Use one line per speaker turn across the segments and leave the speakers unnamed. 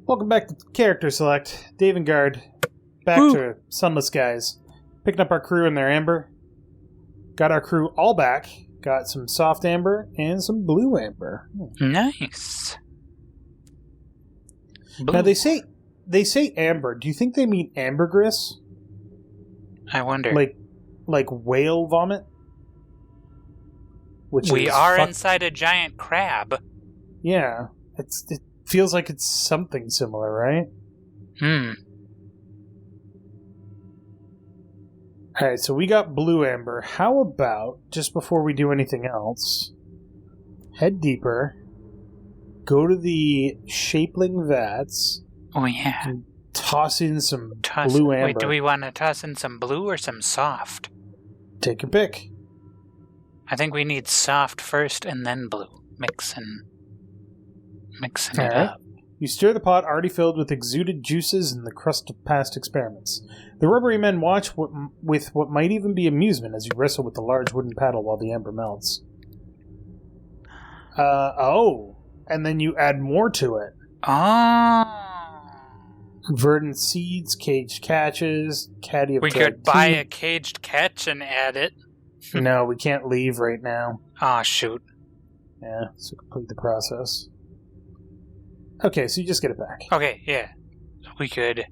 Welcome back to Character Select. Dave and Guard. Back to Sunless guys. Picking up our crew in their amber. Got our crew all back. Got some soft amber and some blue amber.
Nice. Blue.
Now they say amber. Do you think they mean ambergris?
I wonder.
Like whale vomit? Which
we are inside a giant crab.
Yeah. It feels like it's something similar, right? Alright, so we got blue amber. How about, just before we do anything else, head deeper, go to the Shapeling Vats.
Oh, yeah.
And toss in some blue amber.
Wait, do we want to toss in some blue or some soft?
Take your pick.
I think we need soft first and then blue. Mixing it up.
You stir the pot already filled with exuded juices and the crust of past experiments. The rubbery men watch with what might even be amusement as you wrestle with the large wooden paddle while the amber melts. And then you add more to it. Verdant seeds, caged catches, caddy of
we could buy a caged catch and add it.
No, we can't leave right now.
Ah, shoot.
Yeah, so complete the process. Okay, so you just get it back.
Okay, yeah. We could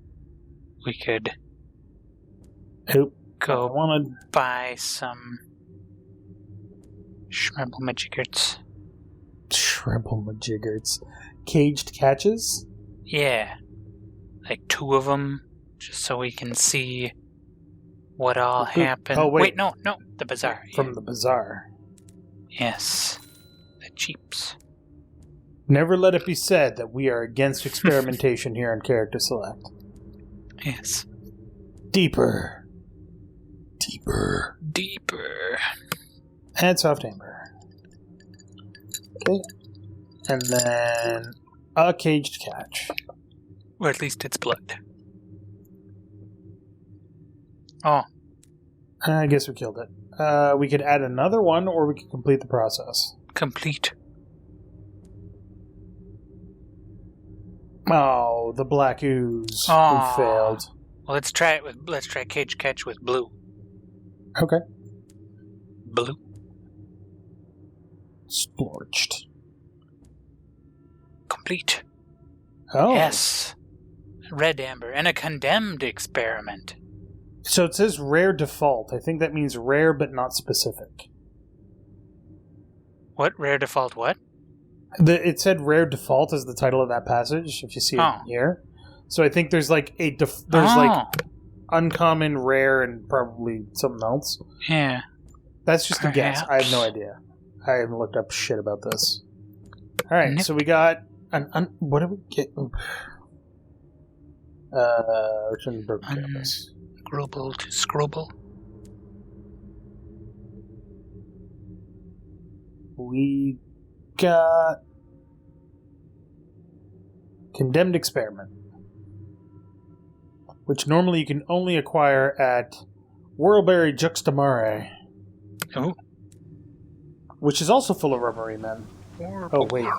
go
buy some shrimple-majiggerts.
Shrimple-majiggerts. Caged catches?
Yeah. Like 2 of them, just so we can see what all happened.
Oh, wait.
No, the Bazaar.
From the Bazaar.
Yes. The cheaps.
Never let it be said that we are against experimentation here on Character Select.
Yes.
Deeper. Add soft amber. Okay. And then a caged catch.
Or at least it's blood. Oh.
I guess we killed it. We could add another one, or we could complete the process.
Complete.
Oh, the black ooze.
Oh.
We failed.
Well, let's try cage catch with blue.
Okay.
Blue.
Scorched.
Complete.
Oh.
Yes. Red amber and a condemned experiment.
So it says rare default. I think that means rare but not specific.
What? Rare default what?
It said rare default as the title of that passage, if you see it here. So I think there's like like uncommon, rare, and probably something else.
Yeah.
That's just a guess. I have no idea. I haven't looked up shit about this. Alright, so we got what did we get? Return to broken canvas.
Grubble to scrubble.
We got condemned experiment, which normally you can only acquire at Whorlberry Juxtamare.
Oh.
Which is also full of rubbery men. Oh, wait.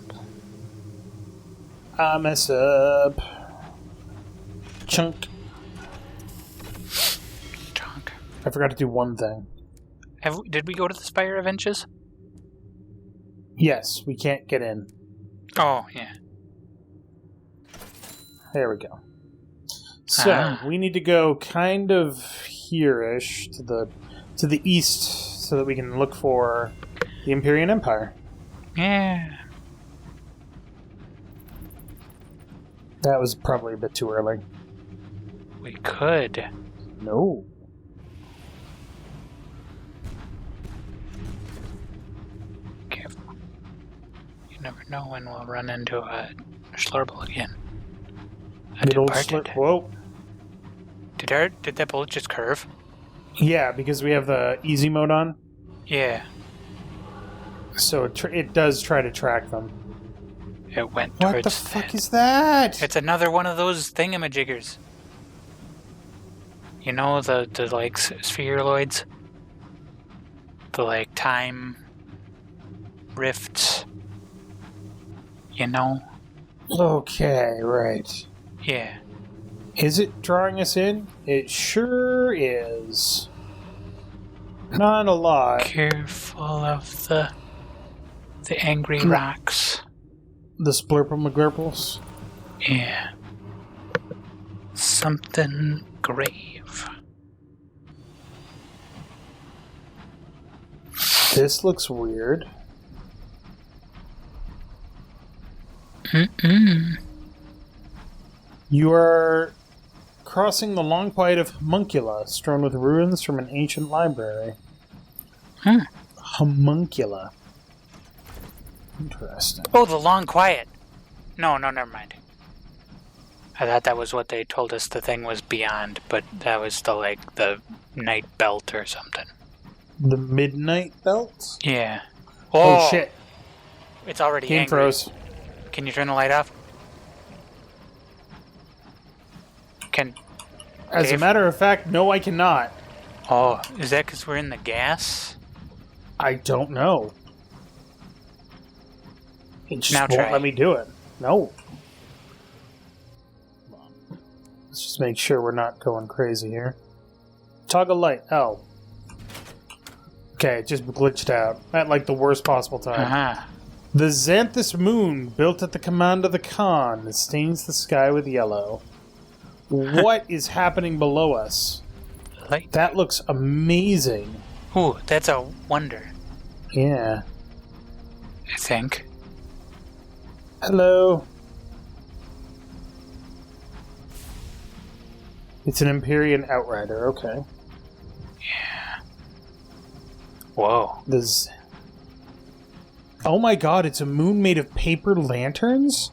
I mess up. Chunk. I forgot to do one thing.
Did we go to the Spire of Inches?
Yes, we can't get in.
Oh, yeah.
There we go. So, we need to go kind of here-ish to the east so that we can look for the Empyrean Empire.
Yeah.
That was probably a bit too early.
We could.
No.
Careful. You never know when we'll run into a Schlurble again.
Whoa.
Did that bullet just curve?
Yeah, because we have the easy mode on.
Yeah.
So it does try to track them.
It went towards
What the fuck is that?
It's another one of those thingamajiggers. You know, the like spheroids? The like time rifts. You know?
Okay, right.
Yeah.
Is it drawing us in? It sure is. Not a lot.
Careful of the angry rocks.
The splurple McGurples?
Yeah. Something grave.
This looks weird. You are crossing the long quiet of Homuncula, strewn with ruins from an ancient library. Homuncula. Interesting.
Oh, the long quiet. No, never mind. I thought that was what they told us the thing was beyond, but that was the night belt or something.
The midnight belt?
Yeah.
Oh shit.
It's already
Game
angry.
froze.
Can you turn the light off?
As a matter of fact, no, I cannot.
Oh, is that because we're in the gas?
I don't know. It just
Now
won't
try.
let me do it. No. Let's just make sure we're not going crazy here. Toggle light. Oh. Okay, it just glitched out. At the worst possible time.
Uh-huh.
The Xanthous Moon, built at the command of the Khan, stains the sky with yellow. What is happening below us?
Light.
That looks amazing.
Ooh, that's a wonder,
Yeah.
I think.
Hello. It's an Empyrean Outrider, okay.
Yeah. Whoa.
Oh my god, it's a moon made of paper lanterns?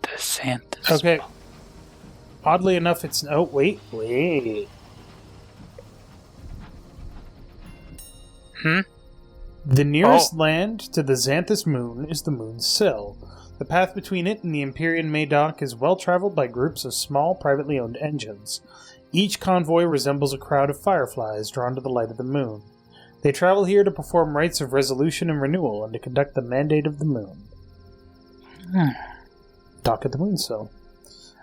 The Xanthous.
Okay. Oddly enough, it's... Oh, wait. The nearest land to the Xanthous Moon is the Moon's Sill. The path between it and the Empyrean Madoc is well traveled by groups of small, privately owned engines. Each convoy resembles a crowd of fireflies drawn to the light of the moon. They travel here to perform rites of resolution and renewal and to conduct the mandate of the moon. Dock at the Moonsill.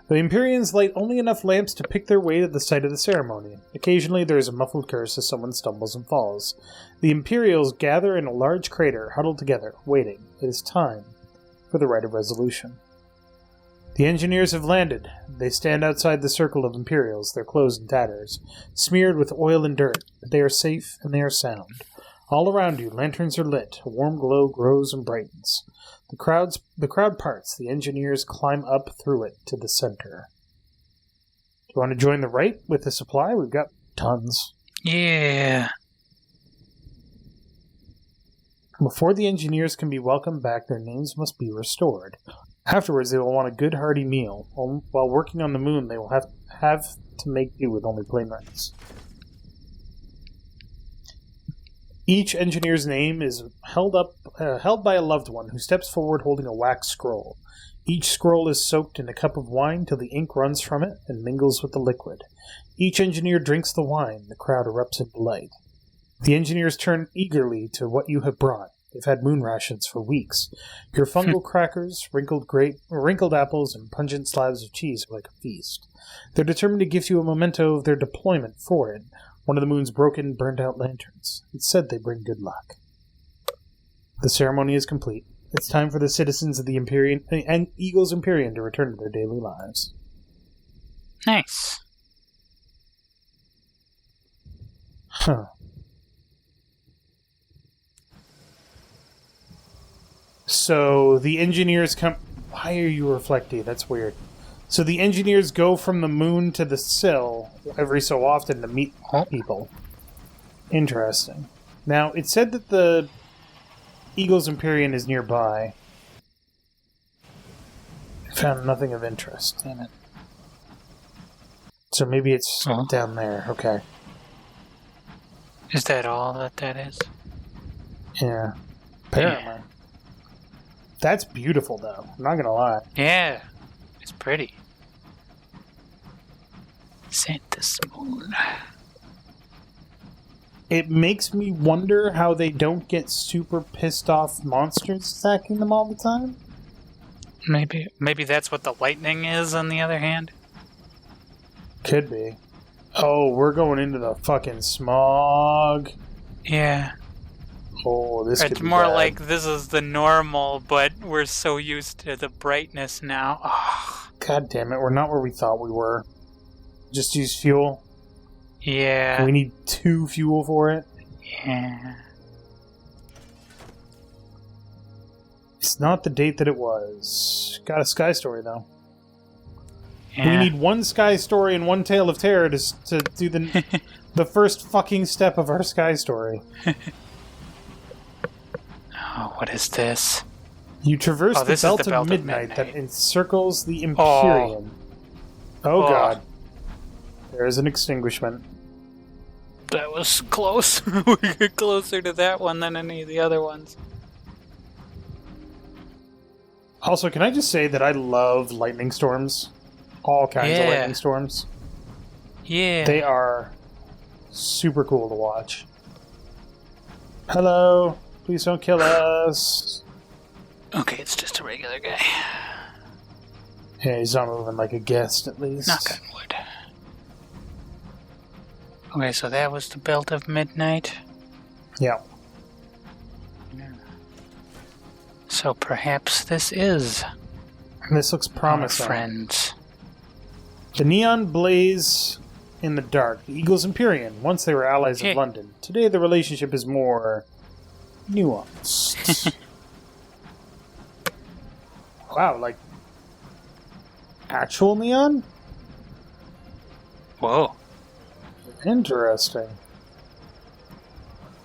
The Empyreans light only enough lamps to pick their way to the site of the ceremony. Occasionally there is a muffled curse as someone stumbles and falls. The Imperials gather in a large crater, huddled together, waiting. It is time for the rite of resolution. The engineers have landed. They stand outside the circle of Imperials, their clothes in tatters, smeared with oil and dirt, but they are safe and they are sound. All around you, lanterns are lit. A warm glow grows and brightens. The crowd parts. The engineers climb up through it to the center. Do you want to join the rite with the supply? We've got tons.
Yeah.
Before the engineers can be welcomed back, their names must be restored. Afterwards, they will want a good hearty meal. While working on the moon, they will have to make do with only plain rice. Each engineer's name is held by a loved one who steps forward holding a wax scroll. Each scroll is soaked in a cup of wine till the ink runs from it and mingles with the liquid. Each engineer drinks the wine. The crowd erupts in delight. The engineers turn eagerly to what you have brought. They've had moon rations for weeks. Your fungal crackers, wrinkled apples, and pungent slabs of cheese are like a feast. They're determined to give you a memento of their deployment for it. One of the moon's broken, burned-out lanterns. It's said they bring good luck. The ceremony is complete. It's time for the citizens of the Empyrean and Eagles Empyrean to return to their daily lives.
Nice.
Huh. So the engineers come... Why are you reflecting? That's weird. So the engineers go from the moon to the sill every so often to meet people. Interesting. Now, it said that the Eagles Empyrean is nearby. I found nothing of interest in it. So maybe it's down there. Okay.
Is that all that is?
Yeah. Apparently. Yeah. That's beautiful, though. I'm not gonna lie.
Yeah. It's pretty. Xanthous Moon.
It makes me wonder how they don't get super pissed off monsters attacking them all the time.
Maybe that's what the lightning is, on the other hand.
Could be. Oh, we're going into the fucking smog.
Yeah.
Oh, this could
It's
be
more
bad.
like this is the normal, but we're so used to the brightness now. Oh.
God damn it, we're not where we thought we were. Just use fuel.
Yeah.
We need 2 fuel for it.
Yeah.
It's not the date that it was. Got a Sky Story, though.
Yeah.
We need 1 Sky Story and 1 Tale of Terror to do the first fucking step of our Sky Story.
Oh, what is this?
You traverse the
this is
belt
the
of
Belt of
midnight that
Midnight.
encircles the Empyrean. Oh god. There is an extinguishment.
That was close. We get closer to that one than any of the other ones.
Also, can I just say that I love lightning storms? All kinds of lightning storms.
Yeah.
They are super cool to watch. Hello. Please don't kill us.
Okay, it's just a regular guy.
Yeah, he's not moving like a guest, at least.
Knock on wood. Okay, so that was the Belt of Midnight.
Yeah.
So perhaps this is
This looks
our
promising.
friends.
The neon blaze in the dark. The Eagles Empyrean. Once they were allies of London. Today the relationship is more nuanced. Wow, like actual neon?
Whoa.
Interesting.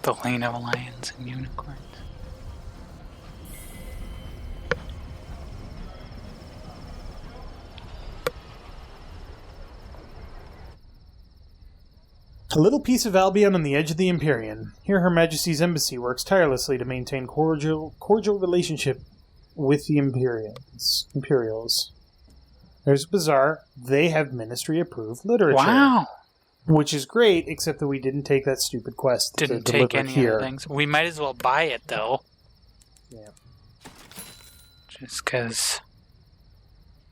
The Lane of Lions and Unicorns.
A little piece of Albion on the edge of the Empyrean. Here Her Majesty's Embassy works tirelessly to maintain cordial relationship with the Imperials. There's Bazaar. They have ministry-approved literature.
Wow.
Which is great, except that we didn't take that stupid quest
Didn't
to
take
deliver
any
here.
of the things. We might as well buy it, though.
Yeah.
Just because...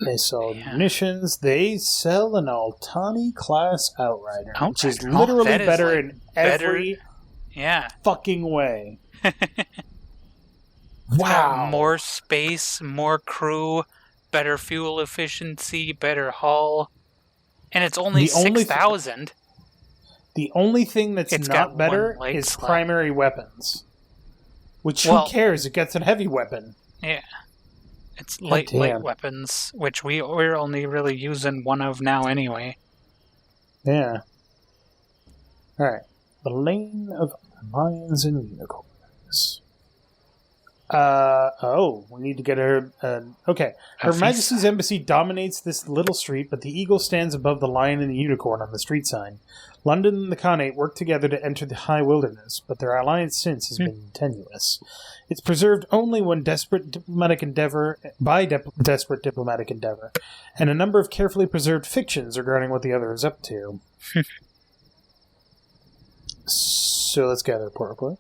They sell munitions. They sell an Altani-class Outrider, which is literally
that is
better
like
in every fucking way. Wow.
More space, more crew, better fuel efficiency, better hull. And it's only 6,000.
The only thing that's
It's
not
got
better
one light
is
slot.
primary weapons. Which, who cares? It gets a heavy weapon.
Yeah. It's light weapons, which we're only really using one of now anyway.
Yeah. Alright. The Lane of Lions and Unicorns. We need to get her... okay. Her Majesty's Embassy dominates this little street, but the eagle stands above the lion and the unicorn on the street sign. London and the Khanate work together to enter the high wilderness, but their alliance since has been tenuous. It's preserved only when desperate diplomatic endeavor, and a number of carefully preserved fictions regarding what the other is up to. So let's gather a report report.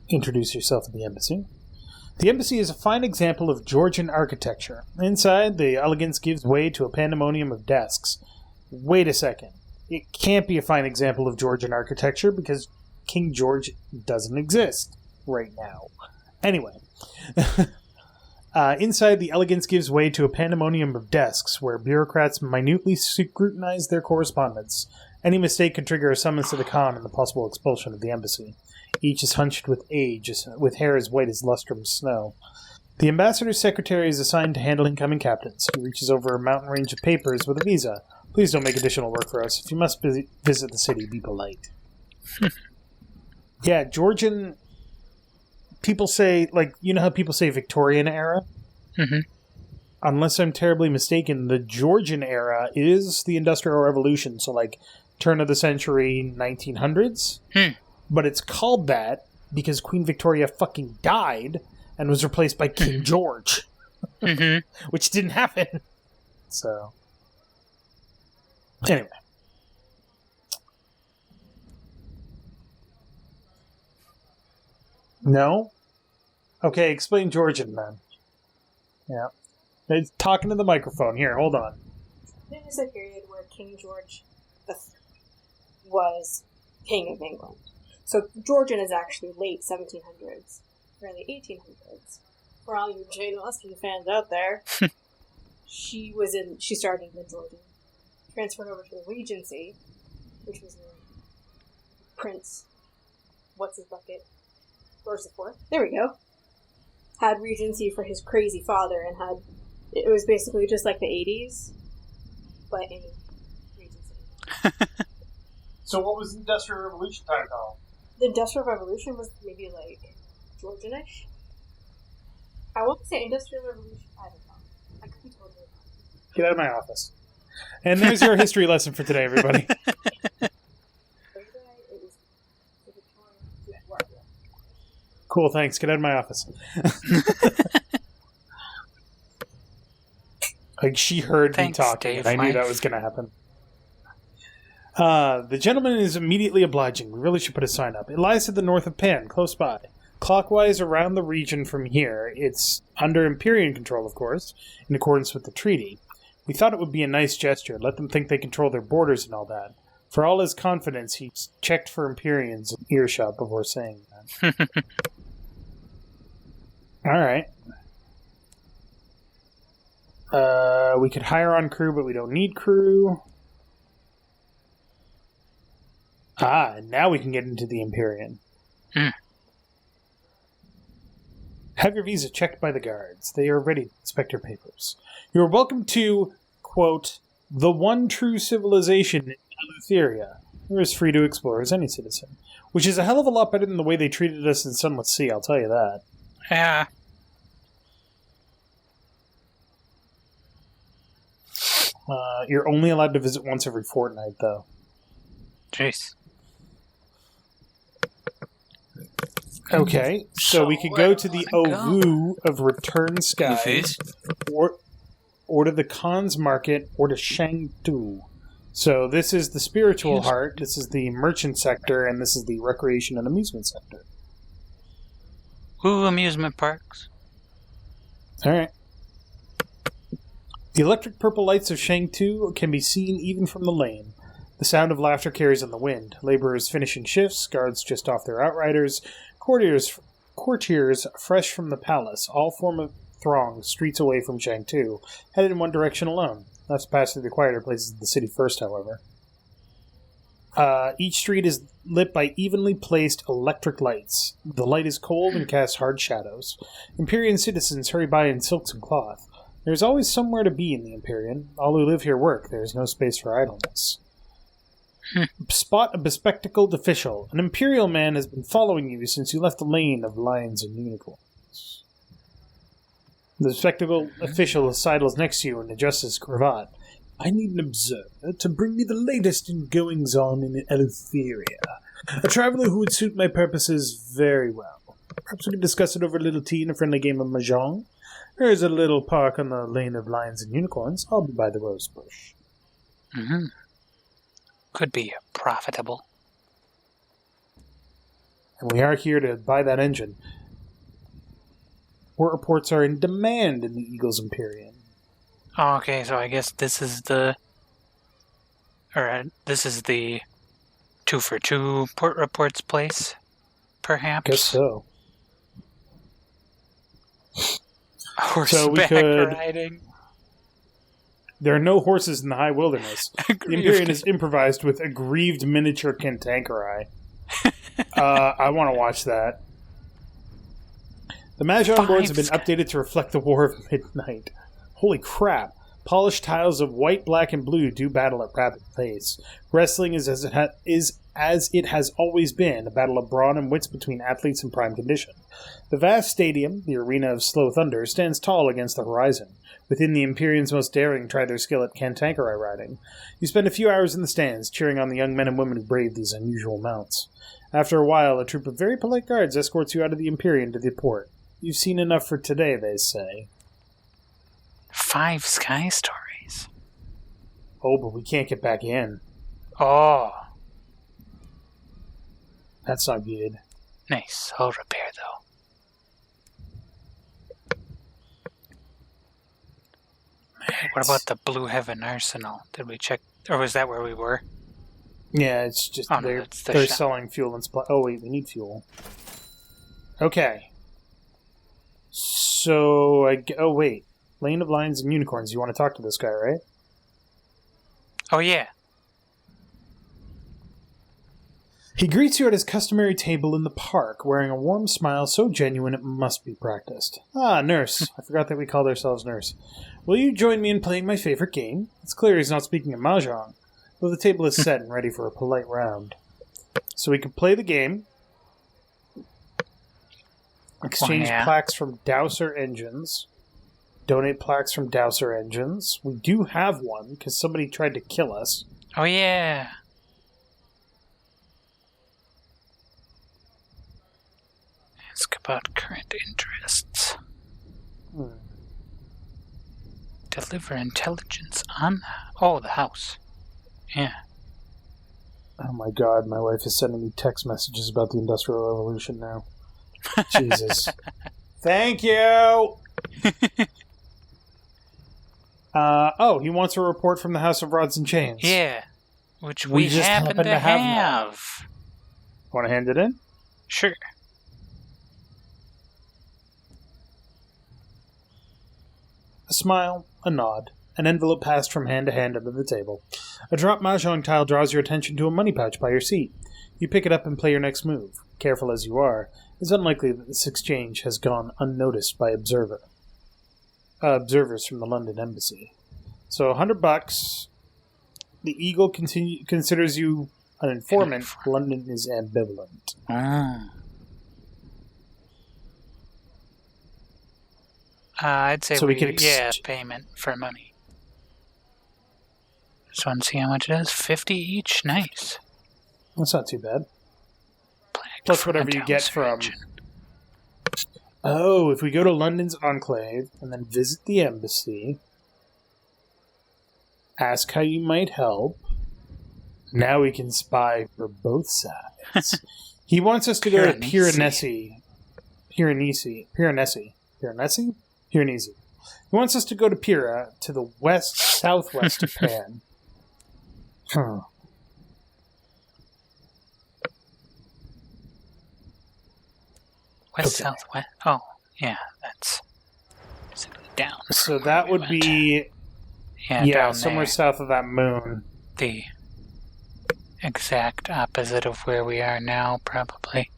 Introduce yourself to the embassy. The embassy is a fine example of Georgian architecture. Inside, the elegance gives way to a pandemonium of desks. Wait a second. It can't be a fine example of Georgian architecture because King George doesn't exist right now. Anyway. Inside, the elegance gives way to a pandemonium of desks where bureaucrats minutely scrutinize their correspondence. Any mistake could trigger a summons to the Khan and the possible expulsion of the embassy. Each is hunched with age, with hair as white as lustrum snow. The ambassador's secretary is assigned to handle incoming captains. He reaches over a mountain range of papers with a visa. Please don't make additional work for us. If you must visit the city, be polite. Yeah, Georgian... People say, like, you know how people say Victorian era?
Mm-hmm.
Unless I'm terribly mistaken, the Georgian era is the Industrial Revolution, so, like, turn of the century 1900s. But it's called that because Queen Victoria fucking died and was replaced by King George. Which didn't happen. So, anyway. No? Okay, explain Georgian, then. Yeah. It's talking to the microphone. Here, hold on.
There was a period where King George III was King of England. So Georgian is actually late 1700s, early 1800s. For all you Jane Austen fans out there, she started in the Georgian, transferred over to the Regency, which was Prince, what's his bucket? George IV. There we go. Had Regency for his crazy father, and it was basically just like the 80s, but in Regency.
So what was the Industrial Revolution time called?
The Industrial Revolution was maybe like Georgianish. I want to say Industrial Revolution. I don't know. I could be totally wrong.
Get out of my office. And there's your history lesson for today, everybody. Cool, thanks. Get out of my office. Like, she heard me talking,
Dave,
and I knew that was going to happen. The gentleman is immediately obliging. We really should put a sign up. It lies to the north of Pan, close by. Clockwise around the region from here. It's under Empyrean control, of course, in accordance with the treaty. We thought it would be a nice gesture. Let them think they control their borders and all that. For all his confidence, he checked for Empyreans in earshot before saying that. Alright. We could hire on crew, but we don't need crew. And now we can get into the Empyrean. Have your visa checked by the guards. They are ready to inspect your papers. You are welcome to, quote, the one true civilization in Eleutheria. You're as free to explore as any citizen. Which is a hell of a lot better than the way they treated us in Sunless Sea, I'll tell you that.
Yeah.
You're only allowed to visit once every fortnight, though.
Jeez.
Okay, so we could go to the Ovu of Return Sky, or to the Khan's Market, or to Shangtu. So this is the spiritual heart, this is the merchant sector, and this is the recreation and amusement sector.
Ooh, amusement parks.
Alright. The electric purple lights of Shangtu can be seen even from the lane. The sound of laughter carries on the wind. Laborers finishing shifts, guards just off their outriders, courtiers fresh from the palace, all form a throng streets away from Shangtu, headed in one direction alone. Let's pass through the quieter places of the city first, however. Each street is lit by evenly placed electric lights. The light is cold and casts hard shadows. Empyrean citizens hurry by in silks and cloth. There is always somewhere to be in the Empyrean. All who live here work. There is no space for idleness. Spot a bespectacled official. An imperial man has been following you since you left the lane of lions and unicorns. The bespectacled official sidles next to you and adjusts his cravat. I need an observer to bring me the latest in goings-on in Eleutheria. A traveler who would suit my purposes very well. Perhaps we could discuss it over a little tea and a friendly game of mahjong. There is a little park on the lane of lions and unicorns. I'll be by the rose bush.
Mm-hmm. Could be profitable.
And we are here to buy that engine. Port reports are in demand in the Eagles Empyrean.
Oh, okay, so I guess this is the 2-for-2 port reports place, perhaps?
Guess so.
Horseback riding.
There are no horses in the high wilderness. The Empyrean is improvised with aggrieved miniature cantankerite. I want to watch that. The Mahjong boards have been updated to reflect the War of Midnight. Holy crap. Polished tiles of white, black, and blue do battle at rapid pace. Wrestling is as it has always been, a battle of brawn and wits between athletes in prime condition. The vast stadium, the arena of slow thunder, stands tall against the horizon. Within, the Empyreans most daring try their skill at cantankerite riding. You spend a few hours in the stands, cheering on the young men and women who brave these unusual mounts. After a while, a troop of very polite guards escorts you out of the Empyrean to the port. You've seen enough for today, they say.
5 sky stories.
Oh, but we can't get back in.
Oh,
That's not good.
nice. I'll repair, though. What about the Blue Heaven Arsenal? Did we check, or was that where we were?
Yeah, it's just
Oh, no,
they're
that's the
they're
shop.
selling fuel and supply. Oh wait, we need fuel. Okay. So oh wait, Lane of Lions and Unicorns. You want to talk to this guy, right?
Oh, yeah.
He greets you at his customary table in the park, wearing a warm smile so genuine it must be practiced. Ah, Nurse. I forgot that we called ourselves Nurse. Will you join me in playing my favorite game? It's clear he's not speaking of Mahjong, though the table is set and ready for a polite round. So we can play the game, exchange plaques from Dowser Engines, donate plaques from Dowser Engines. We do have one, because somebody tried to kill us.
Oh, yeah. Ask about current interests. Deliver intelligence on the house. Yeah.
Oh my god, my wife is sending me text messages about the Industrial Revolution now. Jesus. Thank you! He wants a report from the House of Rods and Chains.
Yeah. Which we
just
happen to have.
Want to hand it in?
Sure.
A smile, a nod, an envelope passed from hand to hand under the table. A drop mahjong tile draws your attention to a money pouch by your seat. You pick it up and play your next move. Careful as you are, it's unlikely that this exchange has gone unnoticed by observers from the London Embassy. So $100. The Eagle considers you an informant. London is ambivalent.
I'd say
So we can
payment for money. Just want to see how much it is. 50 each? Nice.
That's not too bad.
Plaque
Plus
from
whatever
a
you get
Dowser
from...
engine.
Oh, if we go to London's Enclave and then visit the embassy, ask how you might help, now we can spy for both sides. He wants us to go to Piranesi. He wants us to go to Pira, to the southwest of Pan. Huh.
West, southwest. Oh, yeah, that's down.
So that would be
down
somewhere
there.
south of that moon.
The exact opposite of where we are now, probably.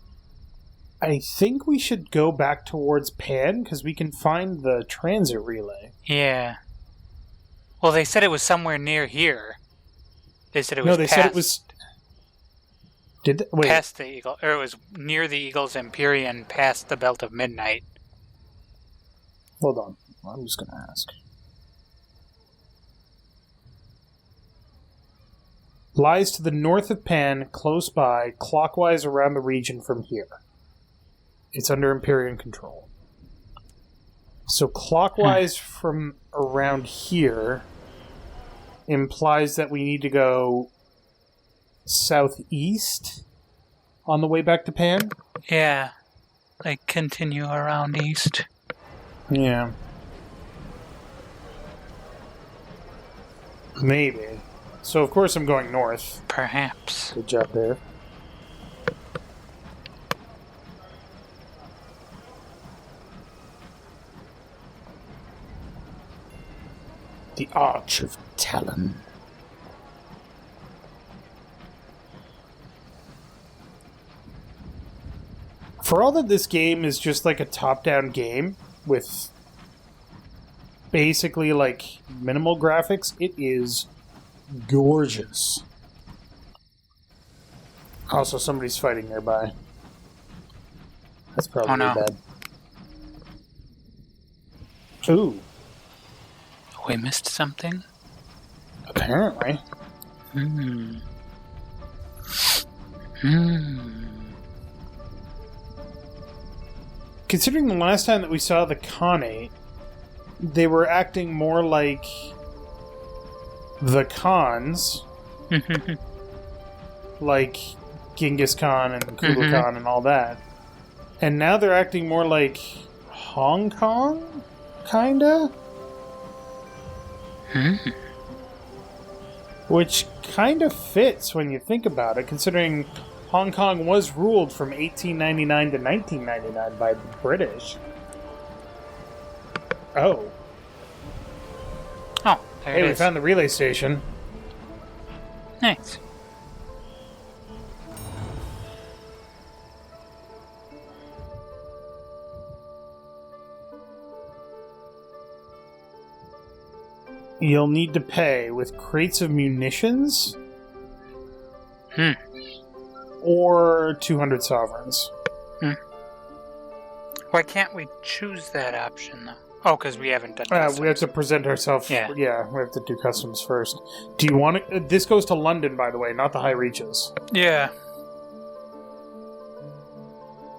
I think we should go back towards Pan, because we can find the transit relay.
Yeah. Well, they said it was somewhere near here. They said it was
No, they said it was... Wait.
Past the Eagle, or it was near the Eagle's Empyrean, past the Belt of Midnight.
Hold on. I'm just going to ask. Lies to the north of Pan, close by, clockwise around the region from here. It's under Empyrean control. So clockwise from around here implies that we need to go southeast on the way back to Pan?
Yeah. Like, continue around east.
Yeah. Maybe. So, of course, I'm going north.
Perhaps.
Good job there. The Arch of Talon. For all that this game is just like a top-down game with basically like minimal graphics, it is gorgeous. Also, somebody's fighting nearby. That's probably bad. Ooh.
We missed something?
Apparently. Considering the last time that we saw the Khanate, they were acting more like the Khans, like Genghis Khan and Kublai Khan and all that. And now they're acting more like Hong Kong, kinda? Which kind of fits when you think about it, considering Hong Kong was ruled from 1899 to 1999 by the British. Oh.
Oh, there
Hey,
it
we
is.
found the relay station.
Nice.
You'll need to pay with crates of munitions or 200 sovereigns.
Why can't we choose that option, though? Oh, because we haven't done that.
We have to present ourselves.
Yeah.
We have to do customs first. Do you want to... This goes to London, by the way, not the High Reaches.
Yeah.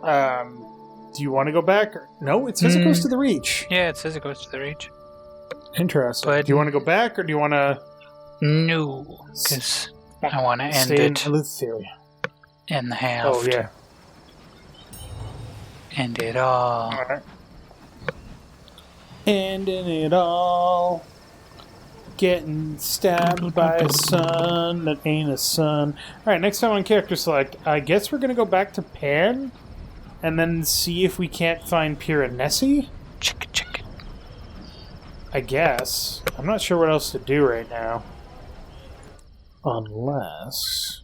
Do you want to go back? No, it says it goes to the Reach.
Yeah, it says it goes to the Reach.
Interesting.
But-
do you want to go back, or do you want to...
No, because I want to end
stay in
it
Eleutheria?
in the half.
Oh, yeah.
End it all.
Alright. Ending it all. Getting stabbed by a sun that ain't a sun. Alright, next time on Character Select, I guess we're going to go back to Pan and then see if we can't find Piranesi?
Chicken.
I guess. I'm not sure what else to do right now. Unless...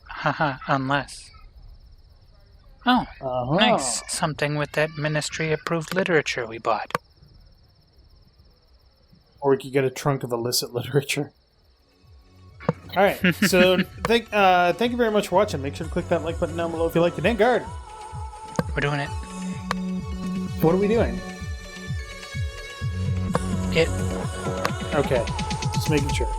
Haha, unless. Oh,
Uh-huh.
nice. Something with that ministry-approved literature we bought.
Or we could get a trunk of illicit literature. Alright, so thank you very much for watching. Make sure to click that like button down below if you liked it. And Guard,
We're doing it.
what are we doing?
It.
Okay, just making sure.